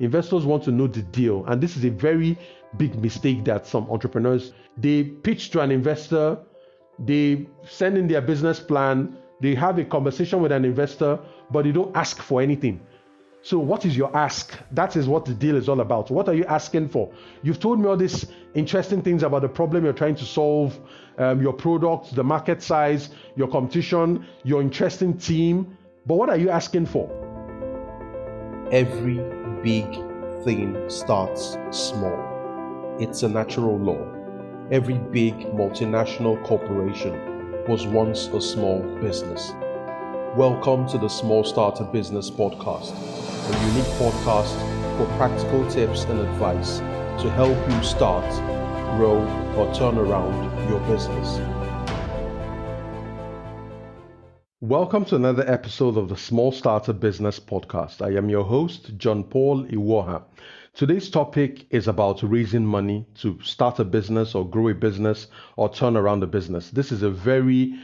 Investors want to know the deal. And this is a very big mistake that some entrepreneurs, they pitch to an investor, they send in their business plan, they have a conversation with an investor, but they don't ask for anything. So what is your ask? That is what the deal is all about. What are you asking for? You've told me all these interesting things about the problem you're trying to solve, your product, the market size, your competition, your interesting team. But what are you asking for? Every big thing starts small. It's a natural law. Every big multinational corporation was once a small business. Welcome to the Small Starter Business Podcast, a unique podcast for practical tips and advice to help you start, grow, or turn around your business. Welcome to another episode of the Small Starter Business Podcast. I am your host, John Paul Iwuoha. Today's topic is about raising money to start a business or grow a business or turn around a business. This is a very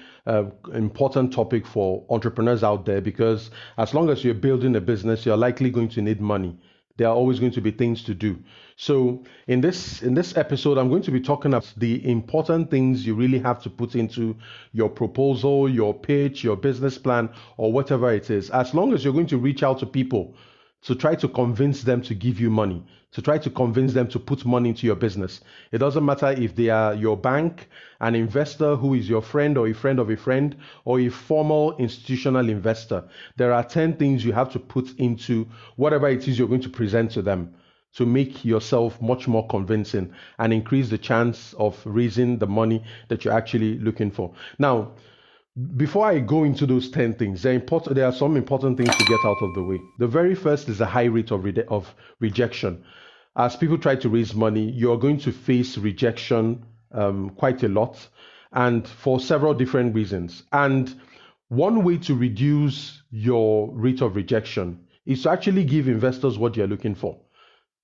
important topic for entrepreneurs out there because as long as you're building a business, you're likely going to need money. There are always going to be things to do. So in this episode, I'm going to be talking about the important things you really have to put into your proposal, your pitch, your business plan, or whatever it is. As long as you're going to reach out to people to try to convince them to give you money, to try to convince them to put money into your business. It doesn't matter if they are your bank, an investor who is your friend or a friend of a friend, or a formal institutional investor. There are 10 things you have to put into whatever it is you're going to present to them to make yourself much more convincing and increase the chance of raising the money that you're actually looking for. Now, before I go into those 10 things, there are some important things to get out of the way. The very first is a high rate of rejection. As people try to raise money, you're going to face rejection quite a lot, and for several different reasons. And one way to reduce your rate of rejection is to actually give investors what you're looking for.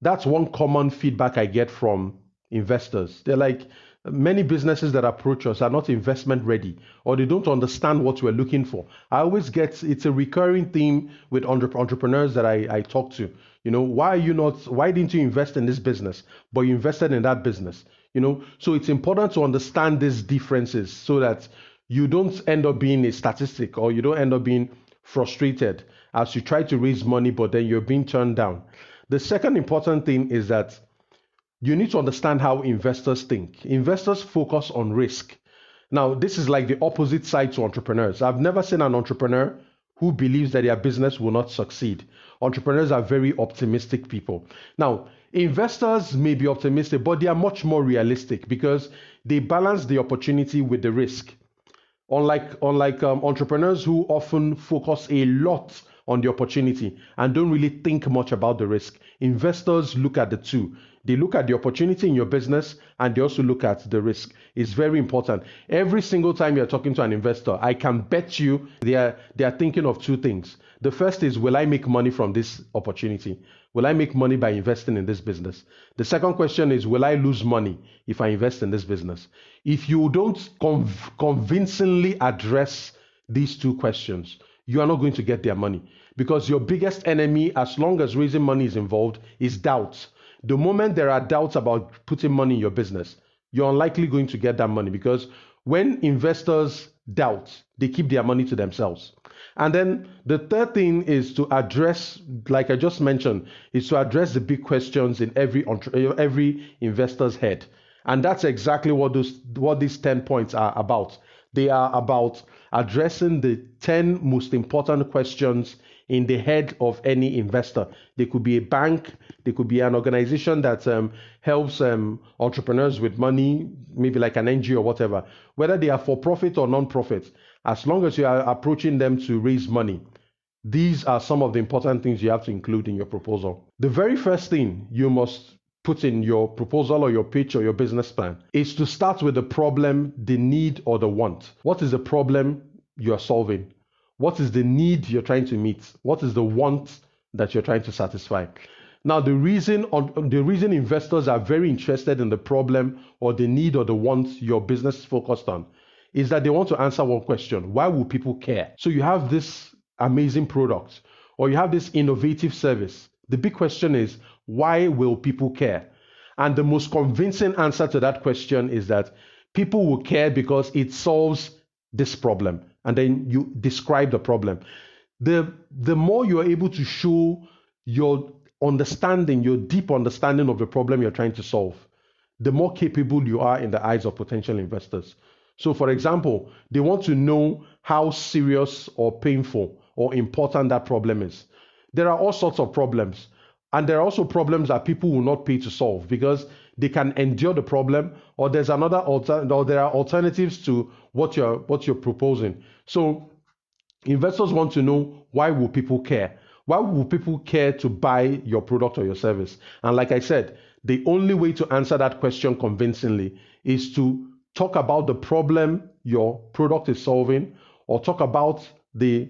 That's one common feedback I get from investors. They're like, many businesses that approach us are not investment ready, or they don't understand what we're looking for. I always get, it's a recurring theme with entrepreneurs that I talk to. You know, why didn't you invest in this business, but you invested in that business? You know, so it's important to understand these differences so that you don't end up being a statistic, or you don't end up being frustrated as you try to raise money, but then you're being turned down. The second important thing is that you need to understand how investors think. Investors focus on risk. Now, this is like the opposite side to entrepreneurs. I've never seen an entrepreneur who believes that their business will not succeed. Entrepreneurs are very optimistic people. Now, investors may be optimistic, but they are much more realistic because they balance the opportunity with the risk. Unlike entrepreneurs who often focus a lot on the opportunity and don't really think much about the risk, investors look at the two. They look at the opportunity in your business and they also look at the risk. It's very important. Every single time you're talking to an investor, I can bet you they are thinking of two things. The first is, will I make money from this opportunity? Will I make money by investing in this business? The second question is, will I lose money if I invest in this business? If you don't convincingly address these two questions, you are not going to get their money, because your biggest enemy, as long as raising money is involved, is doubt. The moment there are doubts about putting money in your business, you're unlikely going to get that money, because when investors doubt, they keep their money to themselves. And then the third thing is to address, like I just mentioned, is to address the big questions in every investor's head. And that's exactly what these 10 points are about. They are about addressing the 10 most important questions in the head of any investor. They could be a bank, they could be an organization that helps entrepreneurs with money, maybe like an NGO or whatever. Whether they are for profit or non-profit, as long as you are approaching them to raise money, these are some of the important things you have to include in your proposal. The very first thing you must put in your proposal or your pitch or your business plan is to start with the problem, the need, or the want. What is the problem you are solving? What is the need you're trying to meet? What is the want that you're trying to satisfy? Now, the reason investors are very interested in the problem or the need or the want your business is focused on is that they want to answer one question: why will people care? So you have this amazing product or you have this innovative service The big question is, why will people care? And the most convincing answer to that question is that people will care because it solves this problem. And then you describe the problem. The more you're able to show your understanding, your deep understanding of the problem you're trying to solve, the more capable you are in the eyes of potential investors. So, for example, they want to know how serious or painful or important that problem is. There are all sorts of problems. And there are also problems that people will not pay to solve because they can endure the problem, or there's or there are alternatives to what you're proposing. So investors want to know, why will people care? Why will people care to buy your product or your service? And like I said, the only way to answer that question convincingly is to talk about the problem your product is solving, or talk about the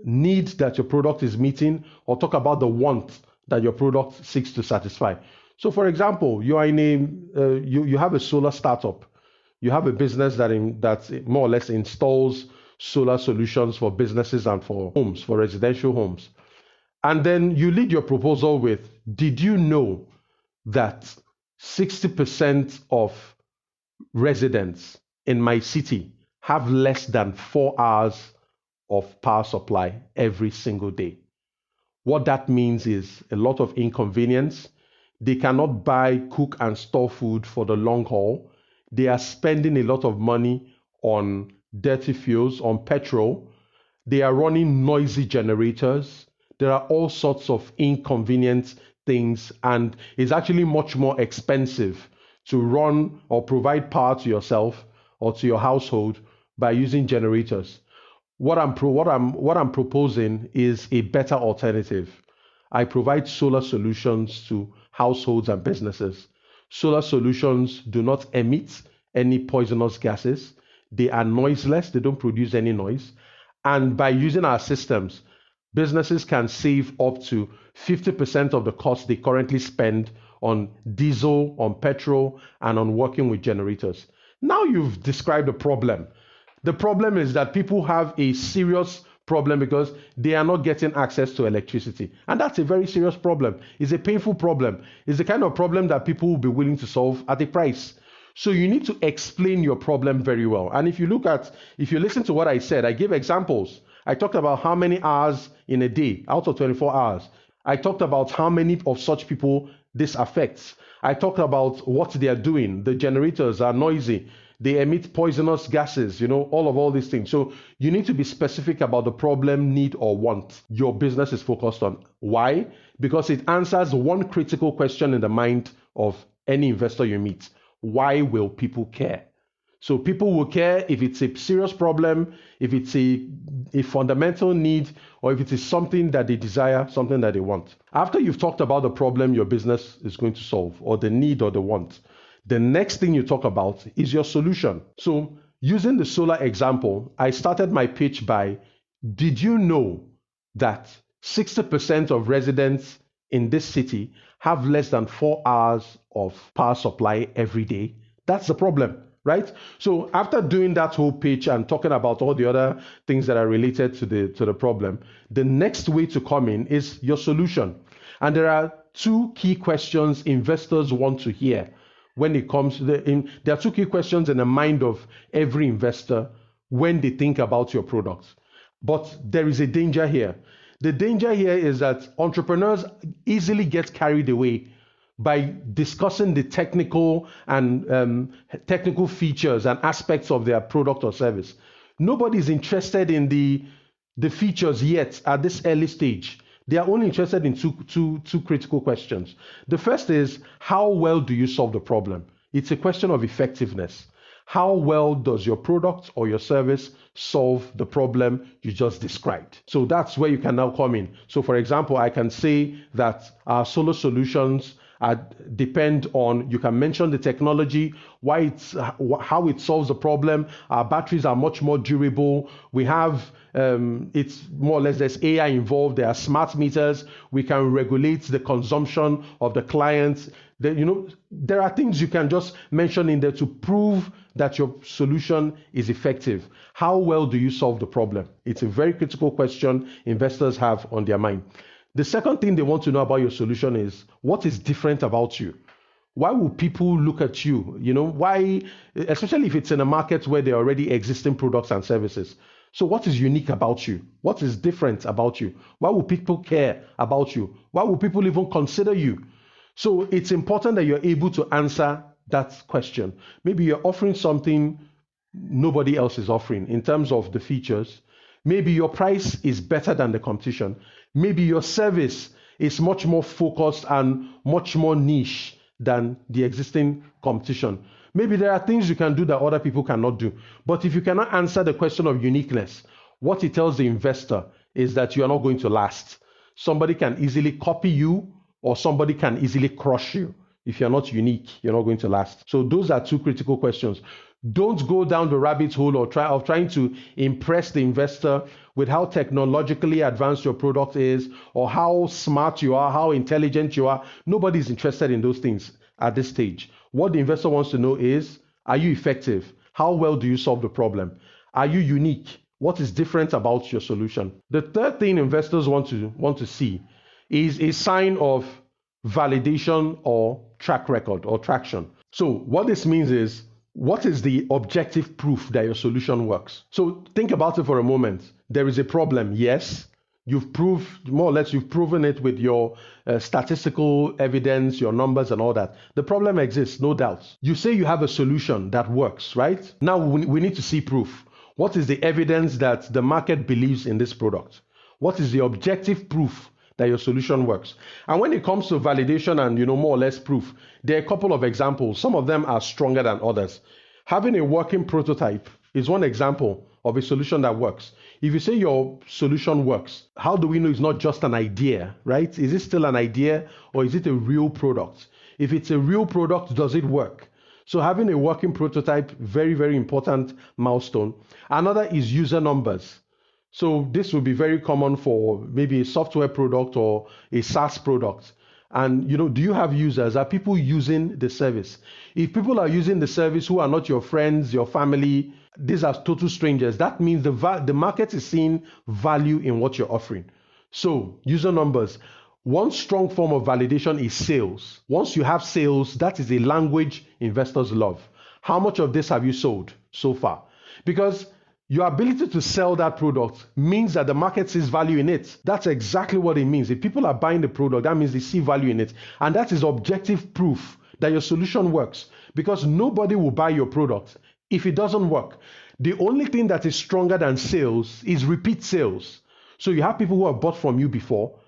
need that your product is meeting, or talk about the want that your product seeks to satisfy. So, for example, you are in you have a solar startup. You have a business that more or less installs solar solutions for businesses and for homes, for residential homes. And then you lead your proposal with, did you know that 60% of residents in my city have less than 4 hours of power supply every single day? What that means is a lot of inconvenience. They cannot buy, cook, and store food for the long haul. They are spending a lot of money on dirty fuels, on petrol. They are running noisy generators. There are all sorts of inconvenient things, and it's actually much more expensive to run or provide power to yourself or to your household by using generators. What I'm proposing is a better alternative. I provide solar solutions to households and businesses. Solar solutions do not emit any poisonous gases. They are noiseless, they don't produce any noise. And by using our systems, businesses can save up to 50% of the cost they currently spend on diesel, on petrol, and on working with generators. Now you've described the problem. The problem is that people have a serious problem because they are not getting access to electricity. And that's a very serious problem. It's a painful problem. It's the kind of problem that people will be willing to solve at a price. So you need to explain your problem very well. And if you listen to what I said, I gave examples. I talked about how many hours in a day out of 24 hours. I talked about how many of such people this affects. I talked about what they are doing. The generators are noisy. They emit poisonous gases, all these things. So you need to be specific about the problem, need, or want your business is focused on. Why? Because it answers one critical question in the mind of any investor you meet. Why will people care? So people will care if it's a serious problem, if it's a fundamental need, or if it is something that they desire, something that they want. After you've talked about the problem your business is going to solve, or the need or the want, the next thing you talk about is your solution. So using the solar example, I started my pitch by, did you know that 60% of residents in this city have less than 4 hours of power supply every day? That's the problem, right? So after doing that whole pitch and talking about all the other things that are related to the problem, the next way to come in is your solution. And there are two key questions investors want to hear when it comes to there are two key questions in the mind of every investor when they think about your product. But there is a danger here. The danger here is that entrepreneurs easily get carried away by discussing the technical and technical features and aspects of their product or service. Nobody is interested in the features yet at this early stage. They are only interested in two critical questions. The first is, how well do you solve the problem? It's a question of effectiveness. How well does your product or your service solve the problem you just described? So that's where you can now come in. So for example, I can say that our solar solutions depend on, you can mention the technology, how it solves the problem. Our batteries are much more durable. We have it's more or less, there's AI involved. There are smart meters. We can regulate the consumption of the clients. There are things you can just mention in there to prove that your solution is effective. How well do you solve the problem? It's a very critical question investors have on their mind. The second thing they want to know about your solution is what is different about you. Why will people look at you? Why, especially if it's in a market where there are already existing products and services. So what is unique about you? What is different about you? Why will people care about you? Why will people even consider you? So it's important that you're able to answer that question. Maybe you're offering something nobody else is offering in terms of the features. Maybe your price is better than the competition. Maybe your service is much more focused and much more niche than the existing competition. Maybe there are things you can do that other people cannot do. But if you cannot answer the question of uniqueness, what it tells the investor is that you are not going to last. Somebody can easily copy you, or somebody can easily crush you. If you're not unique, you're not going to last. So those are two critical questions. Don't go down the rabbit hole or trying to impress the investor with how technologically advanced your product is, or how smart you are, how intelligent you are. Nobody's interested in those things at this stage. What the investor wants to know is, are you effective? How well do you solve the problem? Are you unique? What is different about your solution? The third thing investors want to see is a sign of validation or track record or traction. So what this means is, what is the objective proof that your solution works? So think about it for a moment. There is a problem, yes. You've proven it with your statistical evidence, your numbers and all that. The problem exists, no doubt. You say you have a solution that works, right? Now we need to see proof. What is the evidence that the market believes in this product? What is the objective proof that your solution works? And when it comes to validation and more or less proof, there are a couple of examples. Some of them are stronger than others. Having a working prototype is one example of a solution that works. If you say your solution works, how do we know it's not just an idea, right? Is it still an idea, or is it a real product? If it's a real product, does it work? So having a working prototype, very, very important milestone. Another is user numbers. So this will be very common for maybe a software product or a SaaS product. And do you have users? Are people using the service? If people are using the service who are not your friends, your family, these are total strangers, that means the market is seeing value in what you're offering. So user numbers. One strong form of validation is sales. Once you have sales, that is a language investors love. How much of this have you sold so far? Because your ability to sell that product means that the market sees value in it. That's exactly what it means. If people are buying the product, that means they see value in it. And that is objective proof that your solution works, because nobody will buy your product if it doesn't work. The only thing that is stronger than sales is repeat sales. So you have people who have bought from you before,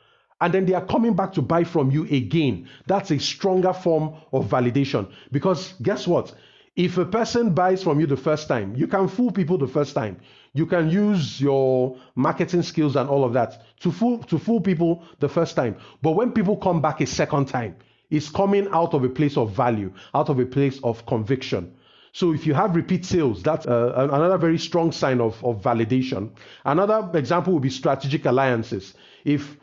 and then they are coming back to buy from you again. That's a stronger form of validation, because guess what? If a person buys from you the first time, you can fool people the first time. You can use your marketing skills and all of that to fool people the first time. But when people come back a second time, it's coming out of a place of value, out of a place of conviction. So if you have repeat sales, that's another very strong sign of validation. Another example would be strategic alliances. If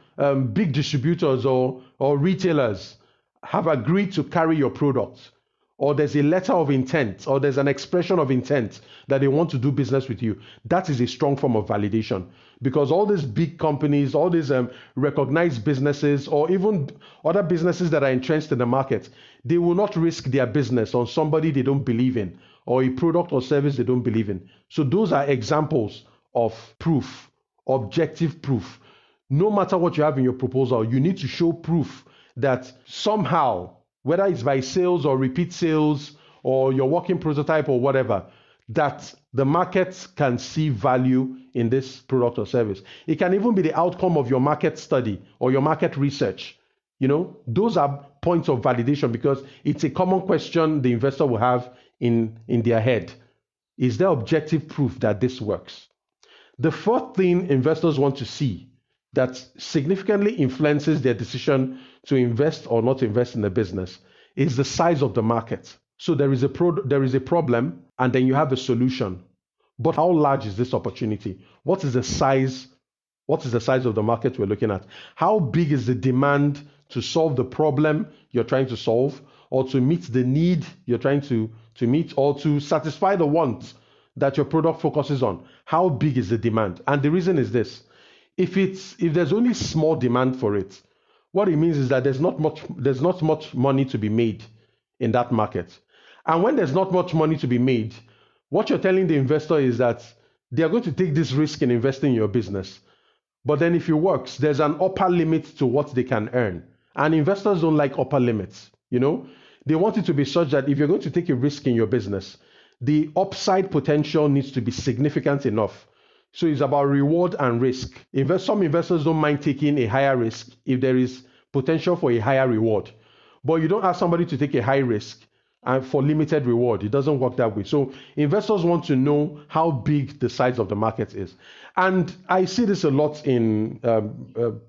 big distributors or retailers have agreed to carry your product, or there's a letter of intent, or there's an expression of intent that they want to do business with you, that is a strong form of validation. Because all these big companies, all these recognized businesses, or even other businesses that are entrenched in the market, they will not risk their business on somebody they don't believe in, or a product or service they don't believe in. So those are examples of proof, objective proof. No matter what you have in your proposal, you need to show proof that somehow, whether it's by sales or repeat sales or your working prototype or whatever, that the market can see value in this product or service. It can even be the outcome of your market study or your market research. Those are points of validation, because it's a common question the investor will have in their head. Is there objective proof that this works? The fourth thing investors want to see that significantly influences their decision to invest or not invest in the business is the size of the market. So there is a problem, and then you have a solution. But how large is this opportunity? What is the size of the market we're looking at? How big is the demand to solve the problem you're trying to solve, or to meet the need you're trying to meet, or to satisfy the want that your product focuses on? How big is the demand? And the reason is this. If there's only small demand for it, what it means is that there's not much money to be made in that market. And when there's not much money to be made, what you're telling the investor is that they are going to take this risk in investing in your business. But then if it works, there's an upper limit to what they can earn. And investors don't like upper limits, you know? They want it to be such that if you're going to take a risk in your business, the upside potential needs to be significant enough. So it's about reward and risk. Some investors don't mind taking a higher risk if there is potential for a higher reward. But you don't ask somebody to take a high risk and for limited reward. It doesn't work that way. So investors want to know how big the size of the market is. And I see this a lot in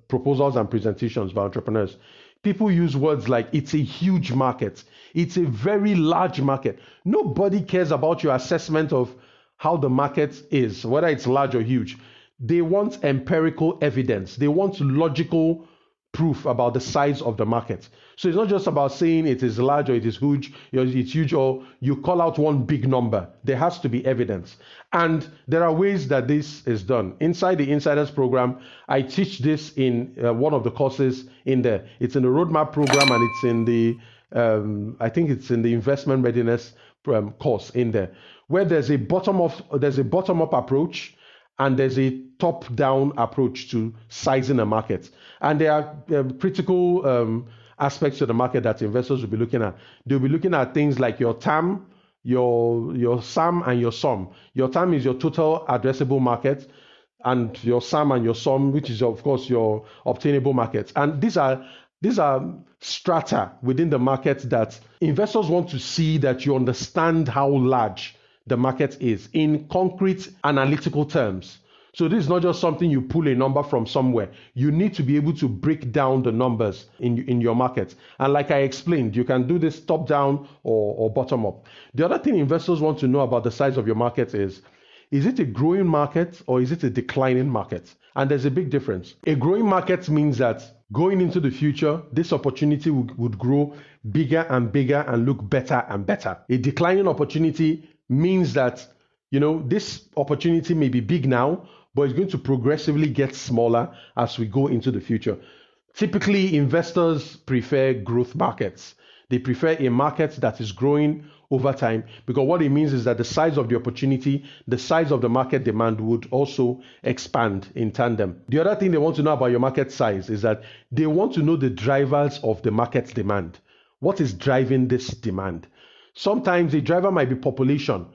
proposals and presentations by entrepreneurs. People use words like it's a huge market. It's a very large market. Nobody cares about your assessment of how the market is, whether it's large or huge. They want empirical evidence. They want logical proof about the size of the market. So it's not just about saying it is large or it is huge, it's huge, or you call out one big number. There has to be evidence. And there are ways that this is done. Inside the Insiders program, I teach this in one of the courses in there. It's in the roadmap program and it's in the, I think it's in the investment readiness course in there, where there's a bottom-up approach and there's a top-down approach to sizing a market. And there are critical aspects to the market that investors will be looking at. They'll be looking at things like your TAM, your SAM, and your SOM. Your TAM is your total addressable market, and your SAM and your SOM, which is of course your obtainable market. And these are strata within the market that investors want to see that you understand how large the market is in concrete analytical terms. So this is not just something you pull a number from somewhere. You need to be able to break down the numbers in your market. And like I explained, you can do this top down or bottom up. The other thing investors want to know about the size of your market is it a growing market or is it a declining market? And there's a big difference. A growing market means that going into the future, this opportunity would grow bigger and bigger and look better and better. A declining opportunity means that, this opportunity may be big now, but it's going to progressively get smaller as we go into the future. Typically, investors prefer growth markets. They prefer a market that is growing over time, because what it means is that the size of the opportunity, the size of the market demand would also expand in tandem. The other thing they want to know about your market size is that they want to know the drivers of the market demand. What is driving this demand? Sometimes the driver might be population.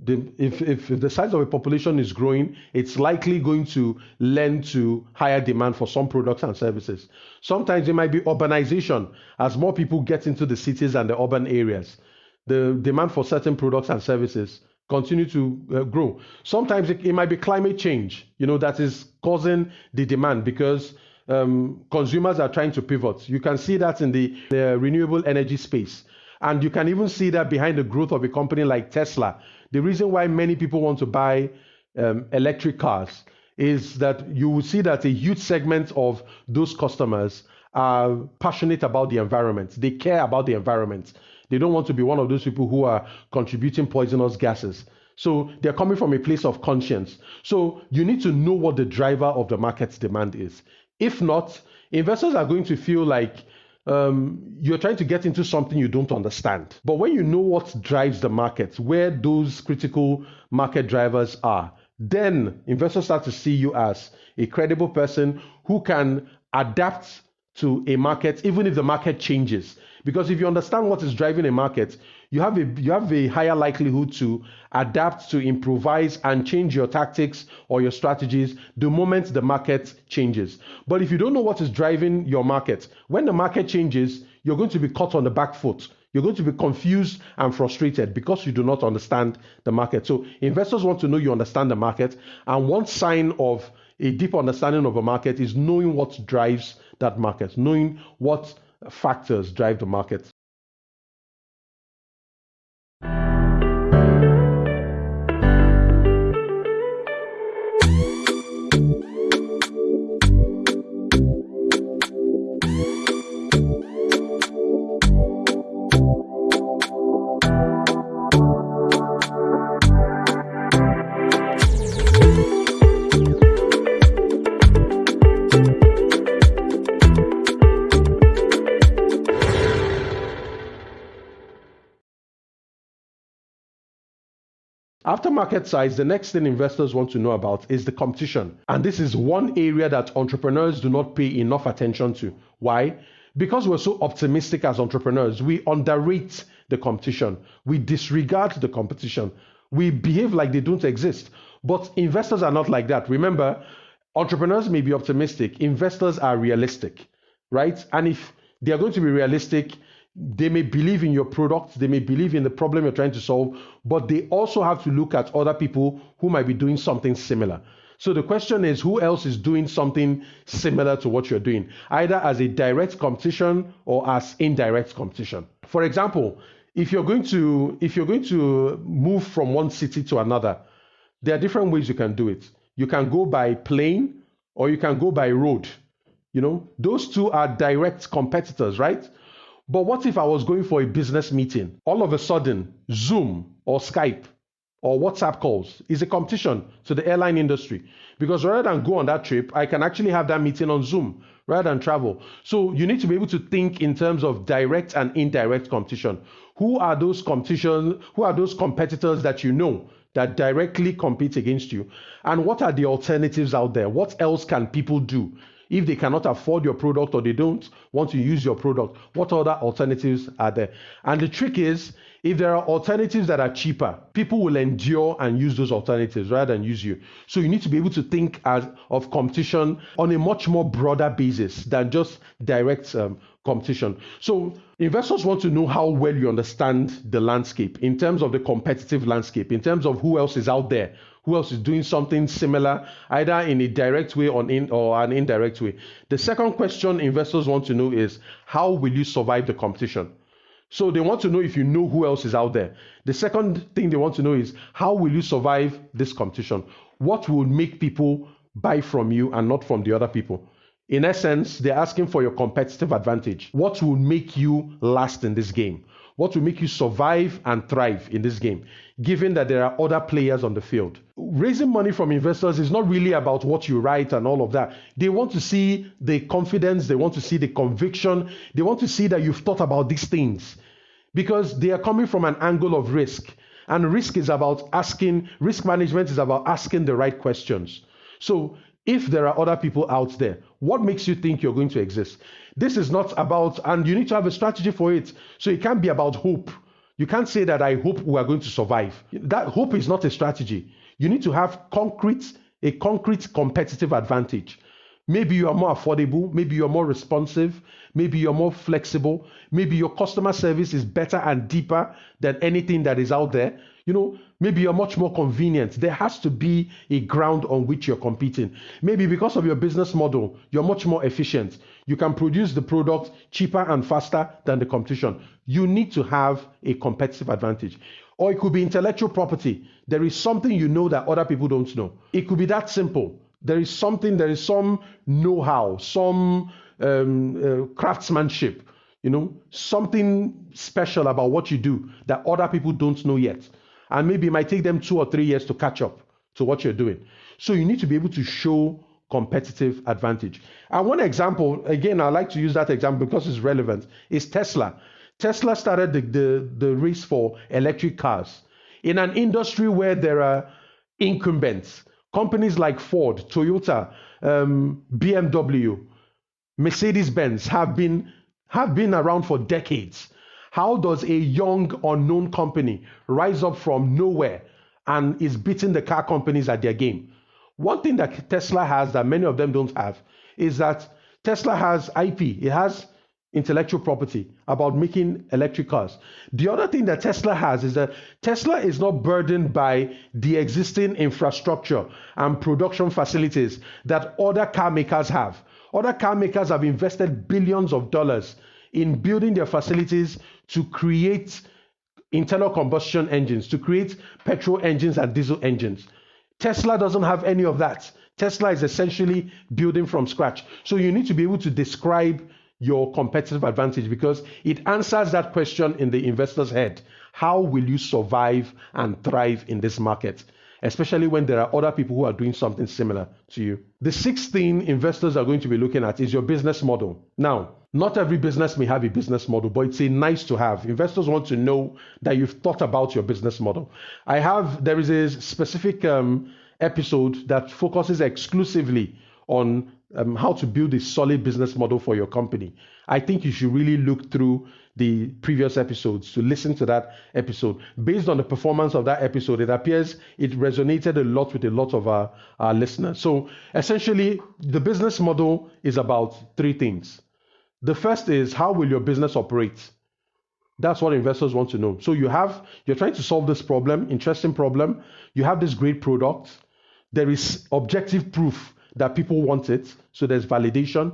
If the size of a population is growing, it's likely going to lend to higher demand for some products and services. Sometimes it might be urbanization. As more people get into the cities and the urban areas, the demand for certain products and services continue to grow. Sometimes it might be climate change, that is causing the demand because consumers are trying to pivot. You can see that in the renewable energy space. And you can even see that behind the growth of a company like Tesla. The reason why many people want to buy electric cars is that you will see that a huge segment of those customers are passionate about the environment. They care about the environment. They don't want to be one of those people who are contributing poisonous gases. So they're coming from a place of conscience. So you need to know what the driver of the market's demand is. If not, investors are going to feel like you're trying to get into something you don't understand. But when you know what drives the market, where those critical market drivers are, then investors start to see you as a credible person who can adapt to a market, even if the market changes. Because if you understand what is driving a market, you have a higher likelihood to adapt, to improvise, and change your tactics or your strategies the moment the market changes. But if you don't know what is driving your market, when the market changes, you're going to be caught on the back foot. You're going to be confused and frustrated because you do not understand the market. So investors want to know you understand the market. And one sign of a deep understanding of a market is knowing what drives that market, knowing what factors drive the market. After market size, the next thing investors want to know about is the competition. And this is one area that entrepreneurs do not pay enough attention to. Why? Because we're so optimistic as entrepreneurs, we underrate the competition. We disregard the competition. We behave like they don't exist. But investors are not like that. Remember, entrepreneurs may be optimistic, investors are realistic, right? And if they are going to be realistic, they may believe in your product, they may believe in the problem you're trying to solve, but they also have to look at other people who might be doing something similar. So the question is, who else is doing something similar to what you're doing, either as a direct competition or as indirect competition? For example, if you're going to move from one city to another, there are different ways you can do it. You can go by plane or you can go by road. Those two are direct competitors, right? But what if I was going for a business meeting? All of a sudden, Zoom or Skype or WhatsApp calls is a competition to the airline industry. Because rather than go on that trip, I can actually have that meeting on Zoom rather than travel. So you need to be able to think in terms of direct and indirect competition. Who are those competitors that you know that directly compete against you? And what are the alternatives out there? What else can people do? If they cannot afford your product or they don't want to use your product, what other alternatives are there? And the trick is, if there are alternatives that are cheaper, people will endure and use those alternatives rather than use you. So you need to be able to think of competition on a much more broader basis than just direct competition. So investors want to know how well you understand the landscape in terms of the competitive landscape, in terms of who else is out there, who else is doing something similar, either in a direct way or an indirect way. The second question investors want to know is, how will you survive the competition? So they want to know if you know who else is out there. The second thing they want to know is, how will you survive this competition? What will make people buy from you and not from the other people? In essence, they're asking for your competitive advantage. What will make you last in this game? What will make you survive and thrive in this game, given that there are other players on the field? Raising money from investors is not really about what you write and all of that. They want to see the confidence, they want to see the conviction, they want to see that you've thought about these things, because they are coming from an angle of risk. And risk management is about asking the right questions. So if there are other people out there, what makes you think you're going to exist? This is not about, and you need to have a strategy for it. So it can't be about hope. You can't say that I hope we are going to survive. That hope is not a strategy. You need to have a concrete competitive advantage. Maybe you are more affordable, maybe you're more responsive, maybe you're more flexible, maybe your customer service is better and deeper than anything that is out there. Maybe you're much more convenient. There has to be a ground on which you're competing. Maybe because of your business model, you're much more efficient. You can produce the product cheaper and faster than the competition. You need to have a competitive advantage. Or it could be intellectual property. There is something you know that other people don't know. It could be that simple. There is some know-how, some craftsmanship, something special about what you do that other people don't know yet. And maybe it might take them 2 or 3 years to catch up to what you're doing. So you need to be able to show competitive advantage. And one example, again, I like to use that example because it's relevant, is Tesla. Tesla started the race for electric cars in an industry where there are incumbents. Companies like Ford, Toyota, BMW, Mercedes-Benz have been around for decades. How does a young, unknown company rise up from nowhere and is beating the car companies at their game? One thing that Tesla has that many of them don't have is that Tesla has IP. It has intellectual property about making electric cars. The other thing that Tesla has is that Tesla is not burdened by the existing infrastructure and production facilities that other car makers have. Other car makers have invested billions of dollars in building their facilities to create internal combustion engines, to create petrol engines and diesel engines. Tesla doesn't have any of that. Tesla is essentially building from scratch. So you need to be able to describe your competitive advantage because it answers that question in the investor's head. How will you survive and thrive in this market? especially when there are other people who are doing something similar to you. The sixth thing investors are going to be looking at is your business model. Now, not every business may have a business model, but it's a nice to have. Investors want to know that you've thought about your business model. There is a specific episode that focuses exclusively on how to build a solid business model for your company. I think you should really look through the previous episodes to listen to that episode. Based on the performance of that episode, it appears it resonated a lot with a lot of our listeners. So essentially, the business model is about three things. The first is, how will your business operate? That's what investors want to know. So you're trying to solve this problem, interesting problem. You have this great product. There is objective proof that people want it. So there's validation.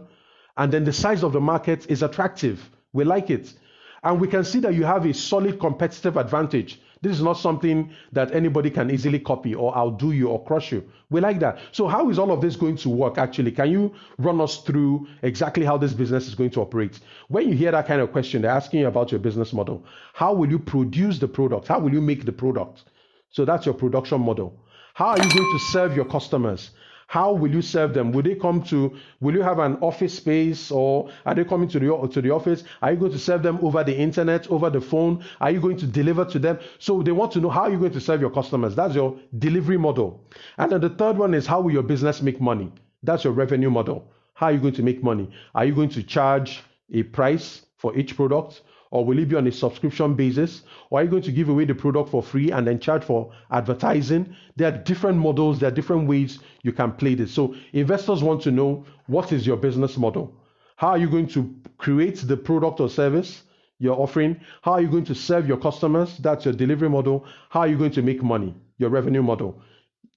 And then the size of the market is attractive. We like it. And we can see that you have a solid competitive advantage. This is not something that anybody can easily copy or outdo you or crush you. We like that. So how is all of this going to work actually? Can you run us through exactly how this business is going to operate? When you hear that kind of question, they're asking you about your business model. How will you produce the product? How will you make the product? So that's your production model. How are you going to serve your customers? How will you serve them? Will you have an office space, or are they coming to the office? Are you going to serve them over the internet, over the phone? Are you going to deliver to them? So they want to know, how are you going to serve your customers? That's your delivery model. And then the third one is, how will your business make money? That's your revenue model. How are you going to make money? Are you going to charge a price for each product? Or will it be on a subscription basis? Or are you going to give away the product for free and then charge for advertising? There are different models, there are different ways you can play this. So investors want to know, what is your business model? How are you going to create the product or service you're offering? How are you going to serve your customers? That's your delivery model. How are you going to make money? Your revenue model.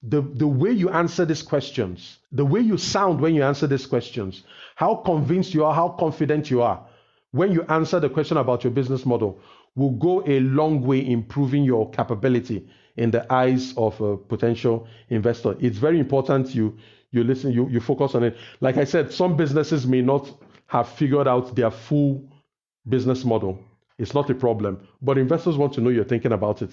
The way you answer these questions, the way you sound when you answer these questions, how convinced you are, how confident you are when you answer the question about your business model, will go a long way improving your capability in the eyes of a potential investor. It's very important you listen, you focus on it. Like I said, some businesses may not have figured out their full business model. It's not a problem, but investors want to know you're thinking about it.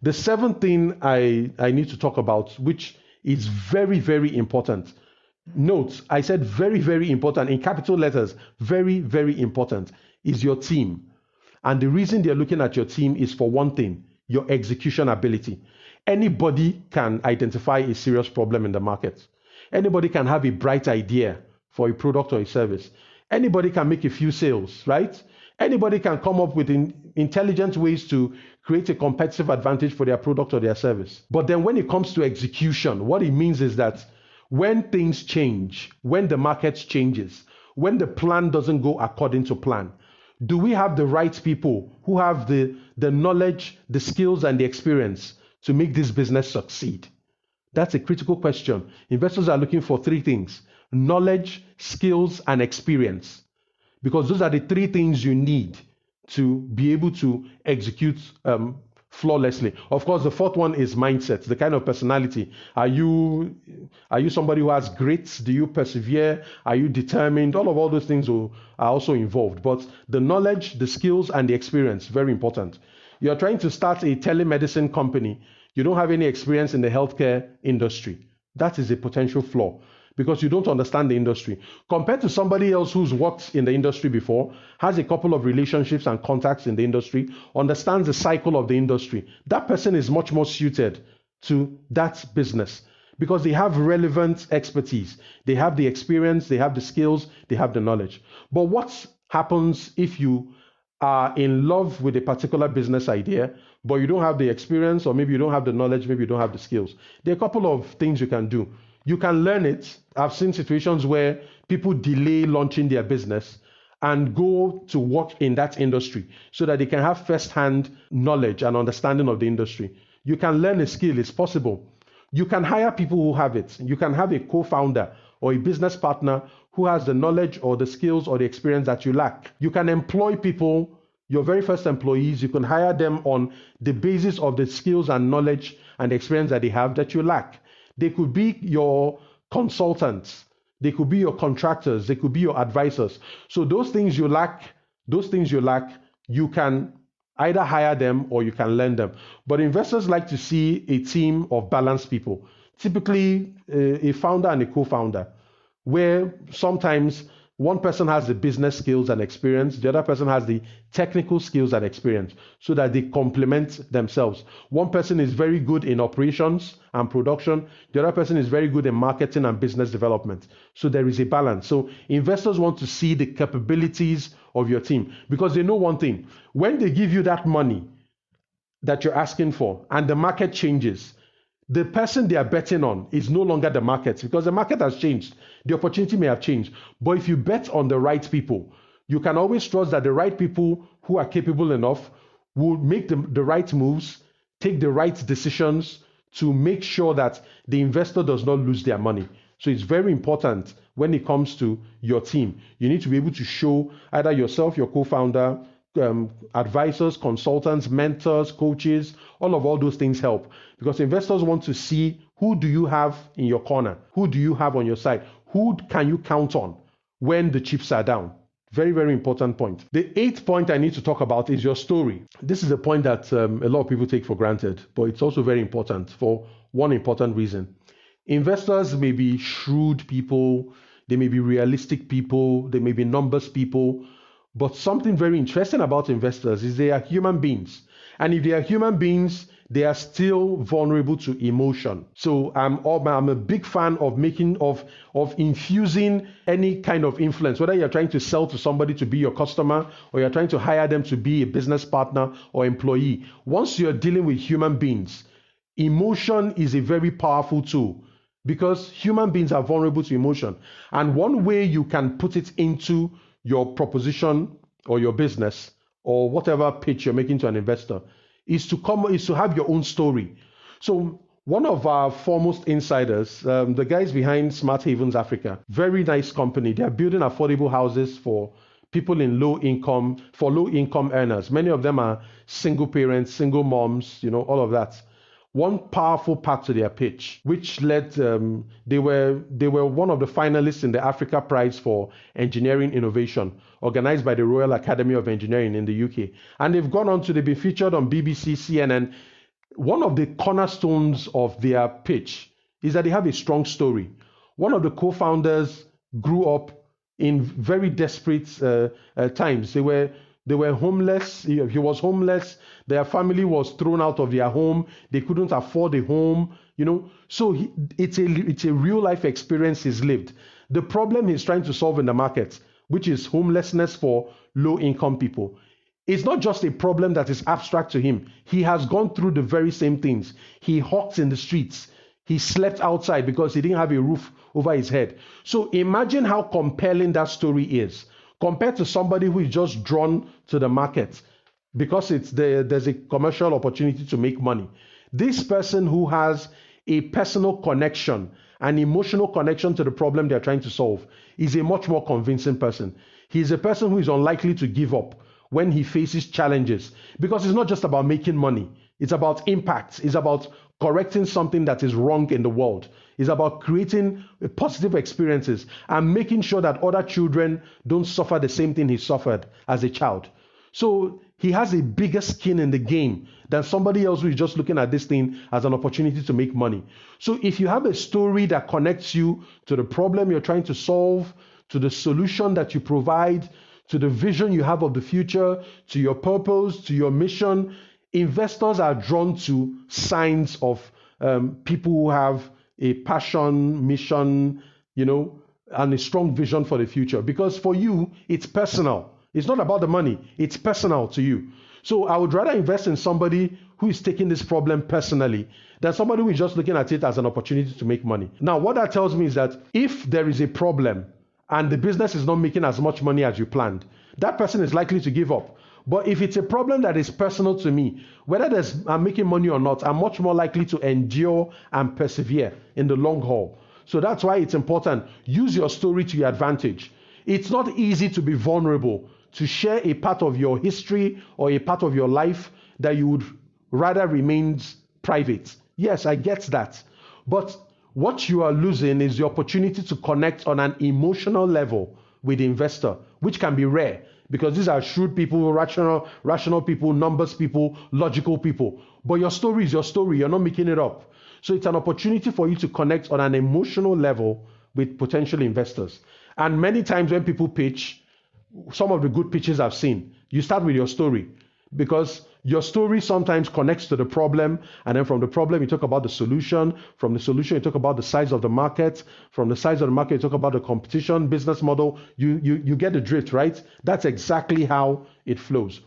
The seventh thing I need to talk about, which is very, very important. Note, I said very, very important in capital letters. Very, very important is your team. And the reason they're looking at your team is, for one thing, your execution ability. Anybody can identify a serious problem in the market. Anybody can have a bright idea for a product or a service. Anybody can make a few sales, right? Anybody can come up with intelligent ways to create a competitive advantage for their product or their service. But then when it comes to execution, what it means is that when things change, when the market changes, when the plan doesn't go according to plan, do we have the right people who have the knowledge, the skills, and the experience to make this business succeed? That's a critical question. Investors are looking for three things: knowledge, skills, and experience. Because those are the three things you need to be able to execute flawlessly. Of course, the fourth one is mindset, the kind of personality. Are you somebody who has grit? Do you persevere? Are you determined? All those things are also involved. But the knowledge, the skills, and the experience, very important. You're trying to start a telemedicine company. You don't have any experience in the healthcare industry. That is a potential flaw, because you don't understand the industry. Compared to somebody else who's worked in the industry before, has a couple of relationships and contacts in the industry, understands the cycle of the industry, that person is much more suited to that business because they have relevant expertise. They have the experience, they have the skills, they have the knowledge. But what happens if you are in love with a particular business idea, but you don't have the experience, or maybe you don't have the knowledge, maybe you don't have the skills? There are a couple of things you can do. You can learn it. I've seen situations where people delay launching their business and go to work in that industry so that they can have first-hand knowledge and understanding of the industry. You can learn a skill. It's possible. You can hire people who have it. You can have a co-founder or a business partner who has the knowledge or the skills or the experience that you lack. You can employ people, your very first employees. You can hire them on the basis of the skills and knowledge and experience that they have that you lack. They could be your consultants. They could be your contractors. They could be your advisors. So those things you lack, you can Either hire them or you can lend them. But investors like to see a team of balanced people, typically a founder and a co-founder, where sometimes one person has the business skills and experience, the other person has the technical skills and experience, so that they complement themselves. One person is very good in operations and production, the other person is very good in marketing and business development. So there is a balance. So investors want to see the capabilities of your team because they know one thing: when they give you that money that you're asking for and the market changes, the person they are betting on is no longer the market because the market has changed. The opportunity may have changed. But if you bet on the right people, you can always trust that the right people who are capable enough will make the right moves, take the right decisions to make sure that the investor does not lose their money. So it's very important when it comes to your team. You need to be able to show either yourself, your co-founder, advisors, consultants, mentors, coaches, all those things help because investors want to see who do you have in your corner, who do you have on your side, who can you count on when the chips are down. Very, very important point. The eighth point I need to talk about is your story. This is a point that a lot of people take for granted, but it's also very important for one important reason. Investors may be shrewd people, they may be realistic people, they may be numbers people, but something very interesting about investors is they are human beings. And if they are human beings, they are still vulnerable to emotion. So I'm a big fan of infusing any kind of influence, whether you're trying to sell to somebody to be your customer or you're trying to hire them to be a business partner or employee. Once you're dealing with human beings, emotion is a very powerful tool because human beings are vulnerable to emotion. And one way you can put it into your proposition or your business or whatever pitch you're making to an investor is to have your own story. So one of our foremost insiders, the guys behind Smart Havens Africa, very nice company. They are building affordable houses for people in low income earners. Many of them are single parents, single moms, all of that. One powerful part to their pitch, which led they were one of the finalists in the Africa Prize for Engineering Innovation, organized by the Royal Academy of Engineering in the UK. And they've gone on to be featured on BBC, CNN. One of the cornerstones of their pitch is that they have a strong story. One of the co-founders grew up in very desperate times. They were homeless. He was homeless. Their family was thrown out of their home. They couldn't afford a home, So it's a real life experience he's lived. The problem he's trying to solve in the market, which is homelessness for low income people, it's not just a problem that is abstract to him. He has gone through the very same things. He hawked in the streets. He slept outside because he didn't have a roof over his head. So imagine how compelling that story is compared to somebody who is just drawn to the market because there's a commercial opportunity to make money. This person who has a personal connection, an emotional connection to the problem they're trying to solve is a much more convincing person. He's a person who is unlikely to give up when he faces challenges because it's not just about making money. It's about impact. It's about correcting something that is wrong in the world. It's about creating positive experiences and making sure that other children don't suffer the same thing he suffered as a child. So he has a bigger skin in the game than somebody else who is just looking at this thing as an opportunity to make money. So if you have a story that connects you to the problem you're trying to solve, to the solution that you provide, to the vision you have of the future, to your purpose, to your mission, investors are drawn to signs of people who have a passion, mission, and a strong vision for the future. Because for you, it's personal. It's not about the money. It's personal to you. So I would rather invest in somebody who is taking this problem personally than somebody who is just looking at it as an opportunity to make money. Now, what that tells me is that if there is a problem and the business is not making as much money as you planned, that person is likely to give up. But if it's a problem that is personal to me, whether I'm making money or not, I'm much more likely to endure and persevere in the long haul. So that's why it's important. Use your story to your advantage. It's not easy to be vulnerable, to share a part of your history or a part of your life that you would rather remains private. Yes, I get that. But what you are losing is the opportunity to connect on an emotional level with the investor, which can be rare. because these are shrewd people, rational people, numbers people, logical people. But your story is your story. You're not making it up. So it's an opportunity for you to connect on an emotional level with potential investors. And many times when people pitch, some of the good pitches I've seen, you start with your story, because your story sometimes connects to the problem, and then from the problem you talk about the solution, from the solution you talk about the size of the market, from the size of the market you talk about the competition, business model. You get the drift, right? That's exactly how it flows.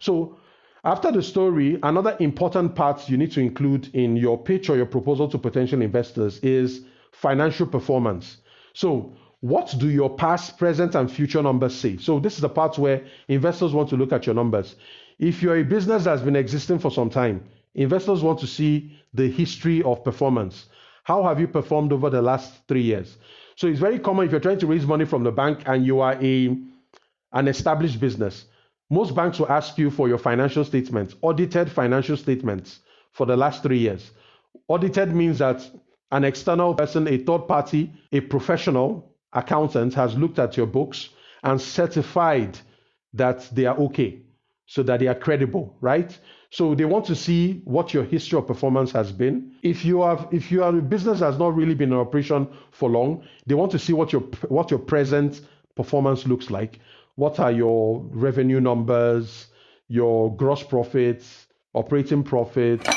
So after the story, another important part you need to include in your pitch or your proposal to potential investors is financial performance. So what do your past, present, and future numbers say? So this is the part where investors want to look at your numbers. If you're a business that's been existing for some time, investors want to see the history of performance. How have you performed over the last 3 years? So it's very common if you're trying to raise money from the bank and you are an established business. Most banks will ask you for your financial statements, audited financial statements for the last 3 years. Audited means that an external person, a third party, a professional accountant has looked at your books and certified that they are okay, so that they are credible, right? So they want to see what your history of performance has been. If you are a business that has not really been in operation for long, they want to see what your present performance looks like. What are your revenue numbers, your gross profits, operating profits,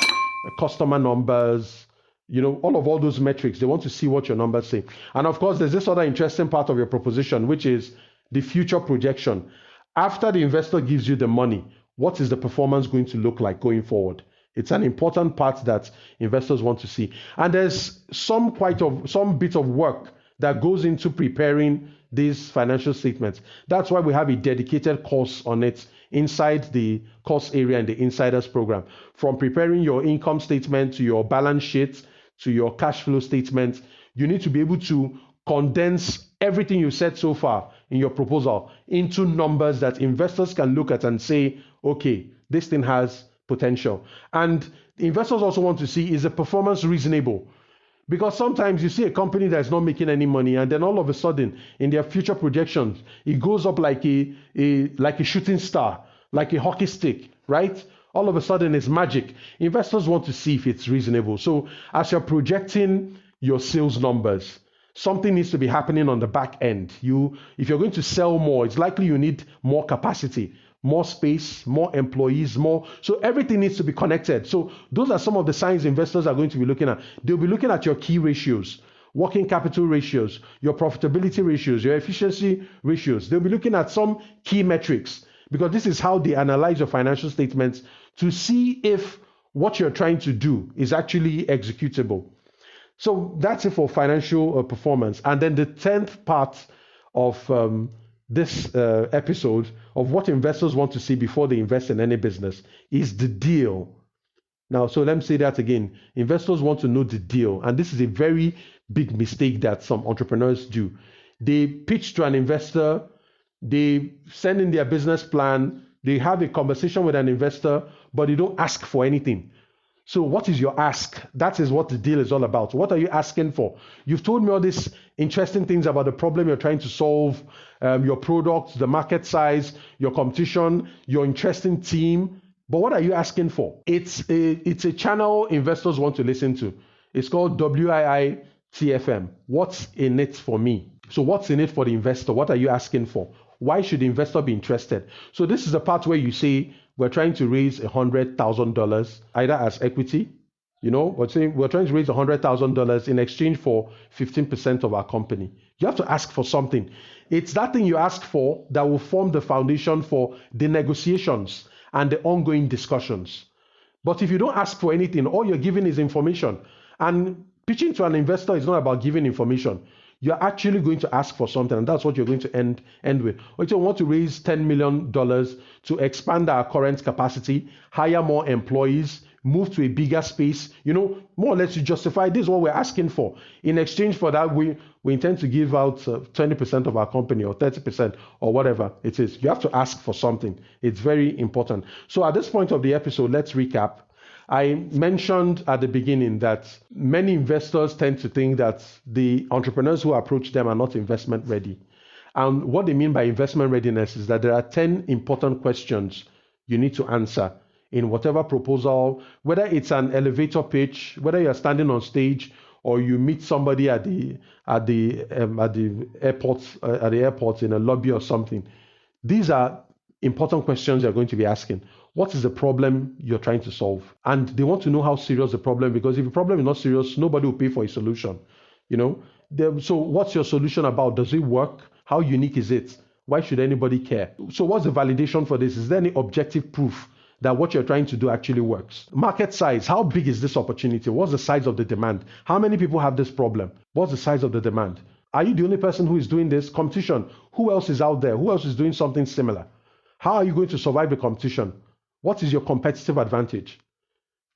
customer numbers, all those metrics. They want to see what your numbers say. And of course, there's this other interesting part of your proposition, which is the future projection. After the investor gives you the money, what is the performance going to look like going forward? It's an important part that investors want to see. And there's some bit of work that goes into preparing these financial statements. That's why we have a dedicated course on it inside the course area in the Insiders program. From preparing your income statement to your balance sheet to your cash flow statement, you need to be able to condense everything you said so far in your proposal into numbers that investors can look at and say, okay, this thing has potential. And investors also want to see, is the performance reasonable? Because sometimes you see a company that's not making any money, and then all of a sudden, in their future projections, it goes up like a shooting star, like a hockey stick, right? All of a sudden, it's magic. Investors want to see if it's reasonable. So as you're projecting your sales numbers, something needs to be happening on the back end. If you're going to sell more, it's likely you need more capacity, more space, more employees, more. So everything needs to be connected. So those are some of the signs investors are going to be looking at. They'll be looking at your key ratios, working capital ratios, your profitability ratios, your efficiency ratios. They'll be looking at some key metrics, because this is how they analyze your financial statements to see if what you're trying to do is actually executable. So that's it for financial performance. And then the 10th part of this episode of what investors want to see before they invest in any business is the deal. Now, so let me say that again. Investors want to know the deal. And this is a very big mistake that some entrepreneurs do. They pitch to an investor, they send in their business plan, they have a conversation with an investor, but they don't ask for anything. So what is your ask? That is what the deal is all about. What are you asking for? You've told me all these interesting things about the problem you're trying to solve, your product, the market size, your competition, your interesting team. But what are you asking for? It's a channel investors want to listen to. It's called WIITFM. What's in it for me? So what's in it for the investor? What are you asking for? Why should the investor be interested? So this is the part where you say, we're trying to raise $100,000 either as equity, we're trying to raise $100,000 in exchange for 15% of our company. You have to ask for something. It's that thing you ask for that will form the foundation for the negotiations and the ongoing discussions. But if you don't ask for anything, all you're giving is information. And pitching to an investor is not about giving information. you're actually going to ask for something, and that's what you're going to end with. Or you want to raise $10 million to expand our current capacity, hire more employees, move to a bigger space. More or less you justify this is what we're asking for. In exchange for that, we intend to give out 20% of our company or 30% or whatever it is. You have to ask for something. It's very important. So at this point of the episode, let's recap. I mentioned at the beginning that many investors tend to think that the entrepreneurs who approach them are not investment ready. And what they mean by investment readiness is that there are 10 important questions you need to answer in whatever proposal, whether it's an elevator pitch, whether you're standing on stage or you meet somebody at the airport in a lobby or something. These are important questions you're going to be asking. What is the problem you're trying to solve? And they want to know how serious the problem, because if the problem is not serious, nobody will pay for a solution. So what's your solution about? Does it work? How unique is it? Why should anybody care? So what's the validation for this? Is there any objective proof that what you're trying to do actually works? Market size. How big is this opportunity? What's the size of the demand? How many people have this problem? What's the size of the demand? Are you the only person who is doing this? Competition. Who else is out there? Who else is doing something similar? How are you going to survive the competition? What is your competitive advantage?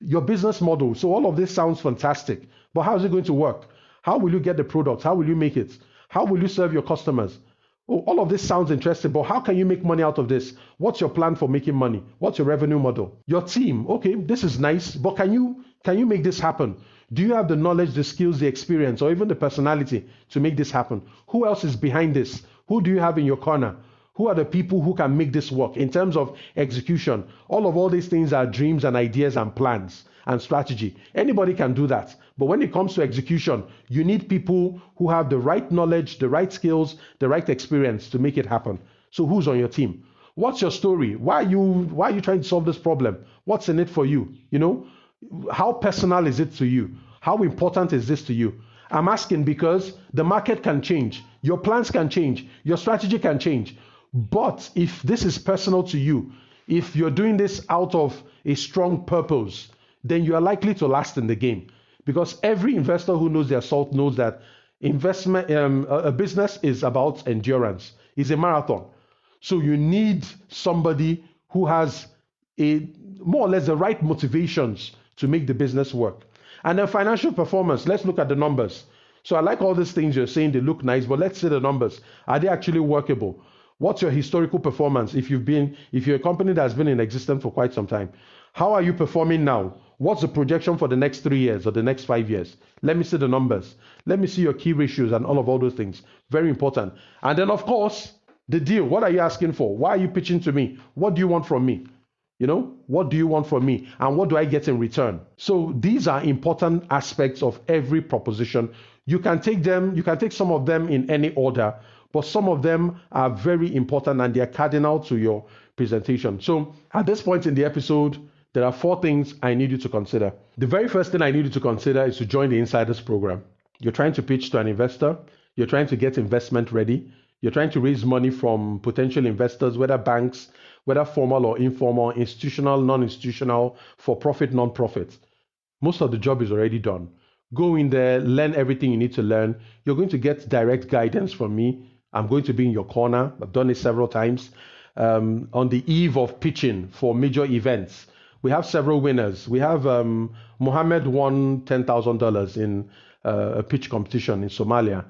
Your business model. So all of this sounds fantastic, but how is it going to work? How will you get the product? How will you make it? How will you serve your customers? Oh, all of this sounds interesting, but how can you make money out of this? What's your plan for making money? What's your revenue model? Your team. Okay, this is nice, but can you make this happen? Do you have the knowledge, the skills, the experience, or even the personality to make this happen? Who else is behind this? Who do you have in your corner? Who are the people who can make this work in terms of execution? All these things are dreams and ideas and plans and strategy. Anybody can do that. But when it comes to execution, you need people who have the right knowledge, the right skills, the right experience to make it happen. So who's on your team? What's your story? Why are you trying to solve this problem? What's in it for you? How personal is it to you? How important is this to you? I'm asking because the market can change. Your plans can change. Your strategy can change. But if this is personal to you, if you're doing this out of a strong purpose, then you are likely to last in the game. Because every investor who knows their salt knows that a business is about endurance. It's a marathon. So you need somebody who has more or less the right motivations to make the business work. And then financial performance. Let's look at the numbers. So I like all these things you're saying. They look nice, but let's see the numbers. Are they actually workable? What's your historical performance if you're a company that's been in existence for quite some time? How are you performing now? What's the projection for the next 3 years or the next 5 years? Let me see the numbers. Let me see your key ratios and all those things. Very important. And then, of course, the deal. What are you asking for? Why are you pitching to me? What do you want from me? What do you want from me? And what do I get in return? So these are important aspects of every proposition. You can take some of them in any order, but some of them are very important and they are cardinal to your presentation. So at this point in the episode, there are 4 things I need you to consider. The very first thing I need you to consider is to join the Insiders program. You're trying to pitch to an investor. You're trying to get investment ready. You're trying to raise money from potential investors, whether banks, whether formal or informal, institutional, non-institutional, for-profit, non-profit. Most of the job is already done. Go in there, learn everything you need to learn. You're going to get direct guidance from me. I'm going to be in your corner. I've done it several times. On the eve of pitching for major events, we have several winners. We have Mohammed won $10,000 in a pitch competition in Somalia.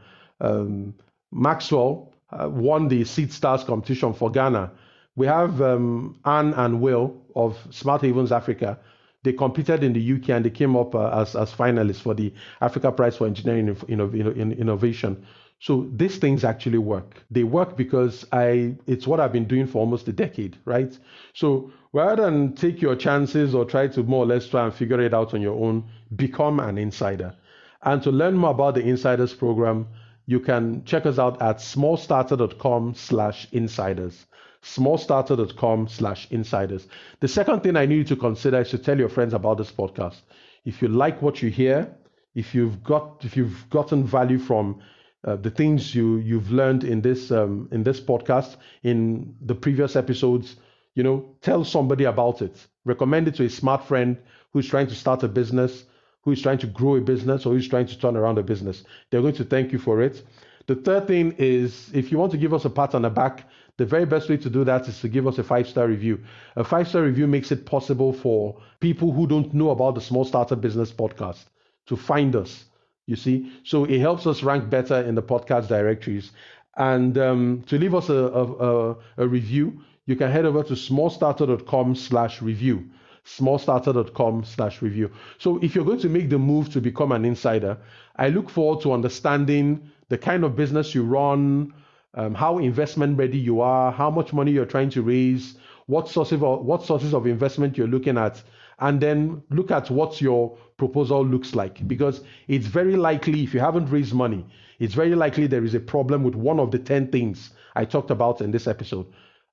Maxwell won the Seed Stars competition for Ghana. We have Anne and Will of Smart Havens Africa. They competed in the UK and they came up as finalists for the Africa Prize for Engineering Innovation. So these things actually work. They work because it's what I've been doing for almost a decade, right? So rather than take your chances or try to more or less try and figure it out on your own, become an insider. And to learn more about the Insiders program, you can check us out at smallstarter.com/insiders. smallstarter.com/insiders. The second thing I need you to consider is to tell your friends about this podcast. If you like what you hear, if you've gotten value from the things you've learned in this podcast, in the previous episodes, tell somebody about it. Recommend it to a smart friend who's trying to start a business, who is trying to grow a business, or who's trying to turn around a business. They're going to thank you for it. The third thing is, if you want to give us a pat on the back, the very best way to do that is to give us a 5-star review. A 5-star review makes it possible for people who don't know about the Small Starter Business Podcast to find us. You see, so it helps us rank better in the podcast directories. And to leave us a review, you can head over to smallstarter.com/review. Smallstarter.com/review. So if you're going to make the move to become an insider, I look forward to understanding the kind of business you run, how investment ready you are, how much money you're trying to raise, what sources of investment you're looking at, and then look at what your proposal looks like. Because it's very likely, if you haven't raised money, it's very likely there is a problem with one of the 10 things I talked about in this episode.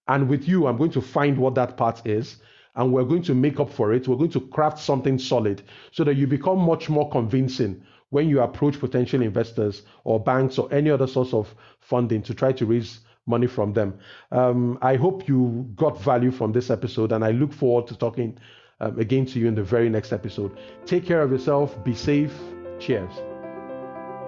And with you, I'm going to find what that part is, and we're going to make up for it. We're going to craft something solid so that you become much more convincing when you approach potential investors or banks or any other source of funding to try to raise money from them. I hope you got value from this episode, and I look forward to talking again to you in the very next episode. Take care of yourself. Be safe. Cheers.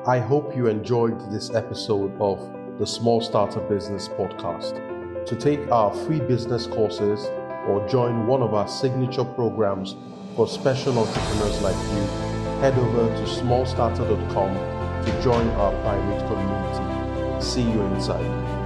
I hope you enjoyed this episode of the Small Starter Business Podcast. To take our free business courses or join one of our signature programs for special entrepreneurs like you, head over to smallstarter.com to join our private community. See you inside.